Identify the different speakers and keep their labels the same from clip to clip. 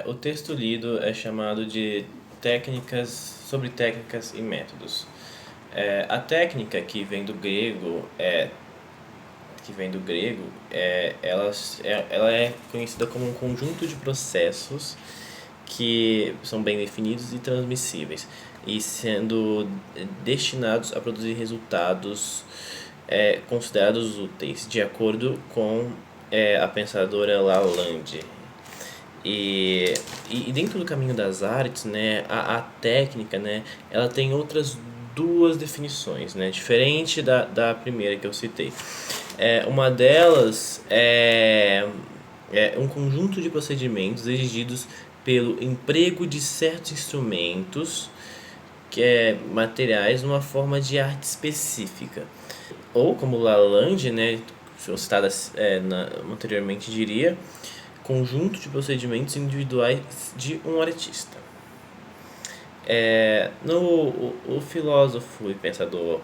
Speaker 1: O texto lido é chamado de técnicas sobre técnicas e métodos. A técnica que vem do grego, ela é conhecida como um conjunto de processos que são bem definidos e transmissíveis, e sendo destinados a produzir resultados considerados úteis, de acordo com a pensadora Lalande. E, e dentro do caminho das artes, né, a técnica, né, ela tem outras duas definições, né, diferente da primeira que eu citei. Uma delas é um conjunto de procedimentos exigidos pelo emprego de certos instrumentos materiais numa forma de arte específica. Ou, como Lalande, né, citada anteriormente, diria, conjunto de procedimentos individuais de um artista. O filósofo e pensador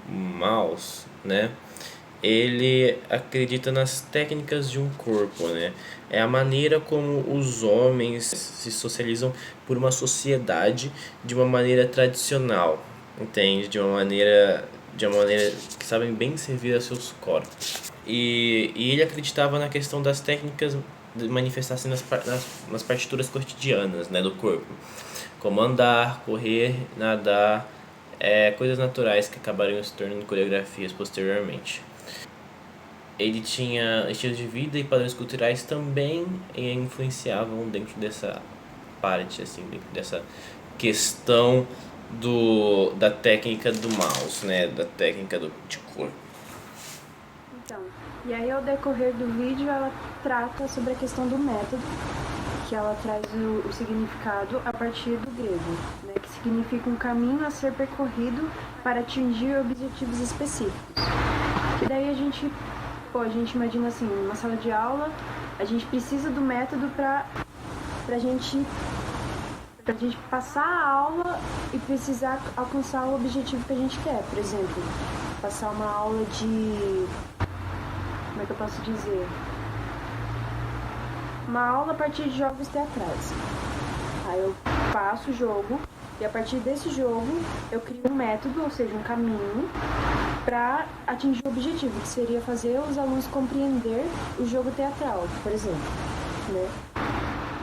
Speaker 1: Mauss, né, ele acredita nas técnicas de um corpo, né? É a maneira como os homens se socializam por uma sociedade de uma maneira tradicional, entende? De uma maneira que sabem bem servir a seus corpos. E ele acreditava na questão das técnicas de manifestar-se nas partituras cotidianas, né, do corpo, como andar, correr, nadar, coisas naturais que acabariam se tornando coreografias posteriormente. Ele tinha estilos de vida e padrões culturais também influenciavam dentro dessa parte, assim, dentro dessa questão da técnica do mouse, né, da técnica de cor.
Speaker 2: Então, e aí ao decorrer do vídeo ela trata sobre a questão do método, que ela traz o significado a partir do grego, né, que significa um caminho a ser percorrido para atingir objetivos específicos. E daí a gente imagina assim, numa sala de aula, a gente precisa do método pra gente passar a aula e precisar alcançar o objetivo que a gente quer. Por exemplo, passar uma aula de... como é que eu posso dizer? Uma aula a partir de jogos teatrais. Aí eu faço o jogo e a partir desse jogo eu crio um método, ou seja, um caminho para atingir o objetivo, que seria fazer os alunos compreender o jogo teatral, por exemplo, né?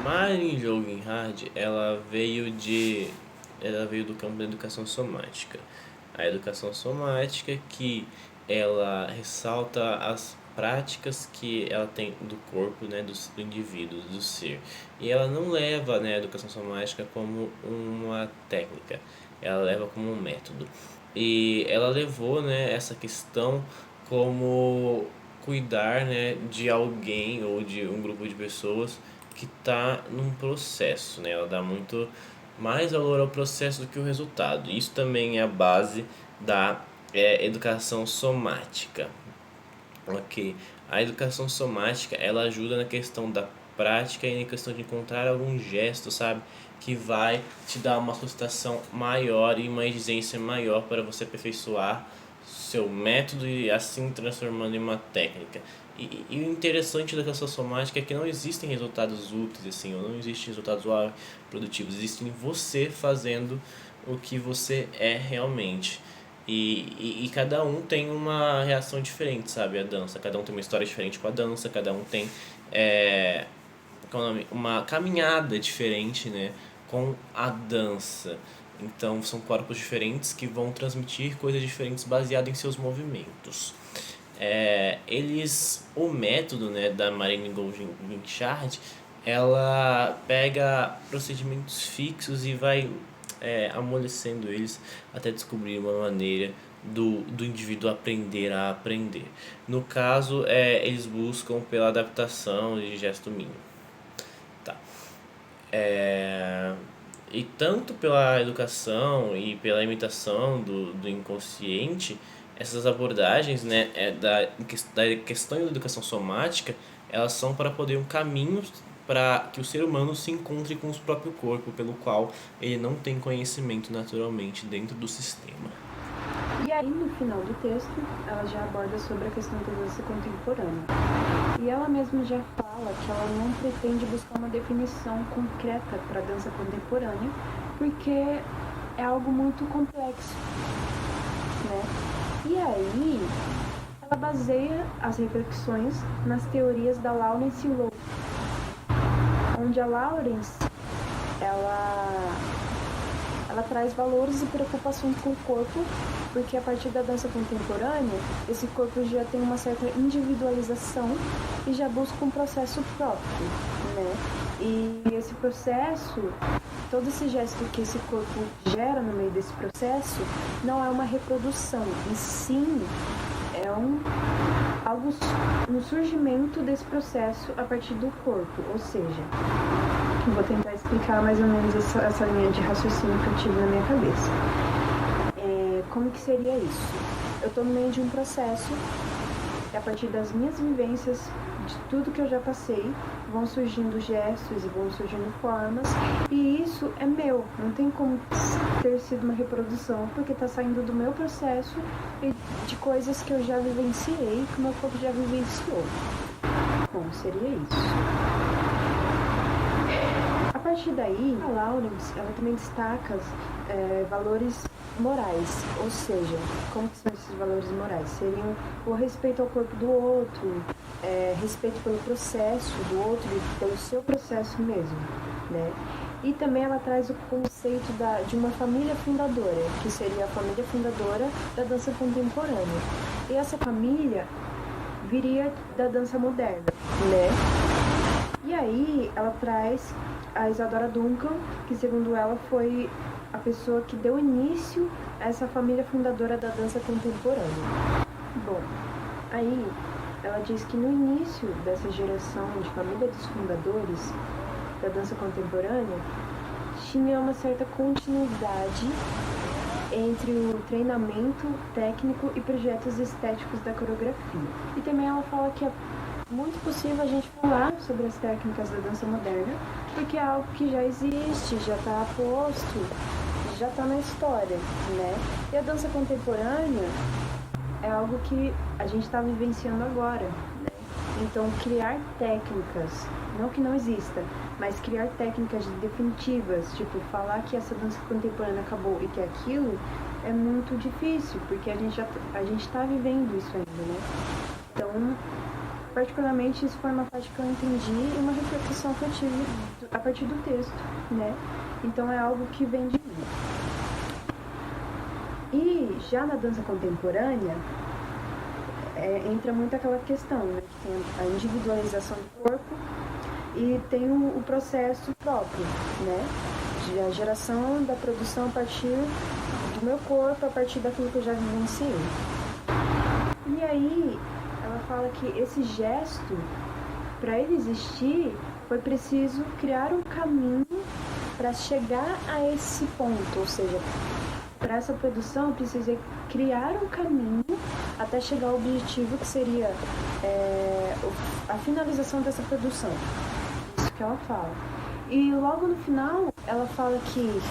Speaker 1: Marilyn Jogenhard, ela veio do campo da educação somática. A educação somática que ela ressalta as práticas que ela tem do corpo, né, do indivíduo, do ser. E ela não leva, né, a educação somática como uma técnica, ela leva como um método. E ela levou, né, essa questão como cuidar, né, de alguém ou de um grupo de pessoas que está num processo, né? Ela dá muito mais valor ao processo do que o resultado. Isso também é a base da educação somática. Ok, a educação somática ela ajuda na questão da prática e na questão de encontrar algum gesto, sabe, que vai te dar uma solicitação maior e uma exigência maior para você aperfeiçoar seu método e assim transformando em uma técnica. E o interessante da educação somática é que não existem resultados úteis, assim, ou não existem resultados produtivos, existem você fazendo o que você é realmente. E cada um tem uma reação diferente, sabe? A dança. Cada um tem uma história diferente com a dança, cada um tem qual é o nome? Uma caminhada diferente, né? Com a dança. Então são corpos diferentes que vão transmitir coisas diferentes baseado em seus movimentos. O método, né, da Marine Goldwyn-Charles, ela pega procedimentos fixos e vai amolecendo eles até descobrir uma maneira do indivíduo aprender a aprender. No caso, eles buscam pela adaptação de gesto mínimo. Tá. E tanto pela educação e pela imitação do inconsciente, essas abordagens, né, da questão da educação somática, elas são para poder um caminho para que o ser humano se encontre com o próprio corpo, pelo qual ele não tem conhecimento naturalmente dentro do sistema.
Speaker 2: E aí, no final do texto, ela já aborda sobre a questão da dança contemporânea. E ela mesma já fala que ela não pretende buscar uma definição concreta para a dança contemporânea, porque é algo muito complexo, né? E aí, ela baseia as reflexões nas teorias da Lawrence Lowe, onde a Lawrence, ela traz valores e preocupações com o corpo, porque a partir da dança contemporânea, esse corpo já tem uma certa individualização e já busca um processo próprio, né? E esse processo, todo esse gesto que esse corpo gera no meio desse processo, não é uma reprodução, e sim é algo no surgimento desse processo a partir do corpo, ou seja, vou tentar explicar mais ou menos essa linha de raciocínio que eu tive na minha cabeça. Como que seria isso? Eu estou no meio de um processo, e a partir das minhas vivências, de tudo que eu já passei, vão surgindo gestos e vão surgindo formas, e isso é meu, não tem como ter sido uma reprodução, porque está saindo do meu processo e de coisas que eu já vivenciei, que o meu corpo já vivenciou. Bom, seria isso. A partir daí, a Lawrence, ela também destaca valores morais, ou seja, como que são esses valores morais? Seriam o respeito ao corpo do outro, respeito pelo processo do outro e pelo seu processo mesmo, né? E também ela traz o conceito de uma família fundadora, que seria a família fundadora da dança contemporânea. E essa família viria da dança moderna, né? E aí ela traz a Isadora Duncan, que segundo ela foi a pessoa que deu início a essa família fundadora da dança contemporânea. Bom, aí ela diz que no início dessa geração de família dos fundadores da dança contemporânea, tinha uma certa continuidade entre o treinamento técnico e projetos estéticos da coreografia. E também ela fala que é muito possível a gente falar sobre as técnicas da dança moderna, porque é algo que já existe, já está posto, já está na história, né? E a dança contemporânea é algo que a gente está vivenciando agora, né? Então, criar técnicas, não que não exista, mas criar técnicas definitivas, tipo, falar que essa dança contemporânea acabou e que é aquilo, é muito difícil, porque a gente está vivendo isso ainda, né? Então, particularmente, isso foi uma parte que eu entendi e uma reflexão que eu tive a partir do texto, né? Então, é algo que vem de mim. E já na dança contemporânea, entra muito aquela questão, né? Que tem a individualização do corpo e tem o processo próprio, né? A geração da produção a partir do meu corpo, a partir daquilo que eu já vivenciei. E aí, ela fala que esse gesto, para ele existir, foi preciso criar um caminho para chegar a esse ponto, ou seja, para essa produção eu precisei criar um caminho até chegar ao objetivo que seria a finalização dessa produção. Isso que ela fala. E logo no final ela fala que,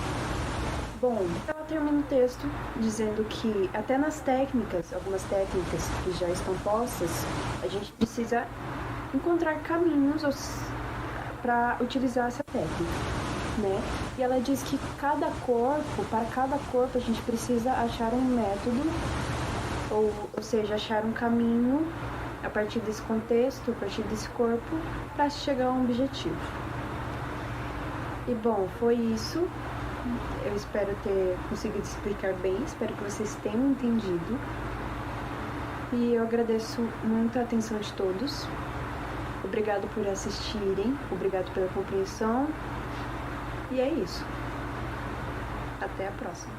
Speaker 2: bom, ela termina o texto dizendo que até nas técnicas, algumas técnicas que já estão postas, a gente precisa encontrar caminhos para utilizar essa técnica. Né? E ela diz que para cada corpo a gente precisa achar um método, ou seja, achar um caminho a partir desse contexto, a partir desse corpo, para chegar a um objetivo. E bom, foi isso. Eu espero ter conseguido explicar bem, espero que vocês tenham entendido. E eu agradeço muito a atenção de todos. Obrigado por assistirem, obrigado pela compreensão. E é isso. Até a próxima.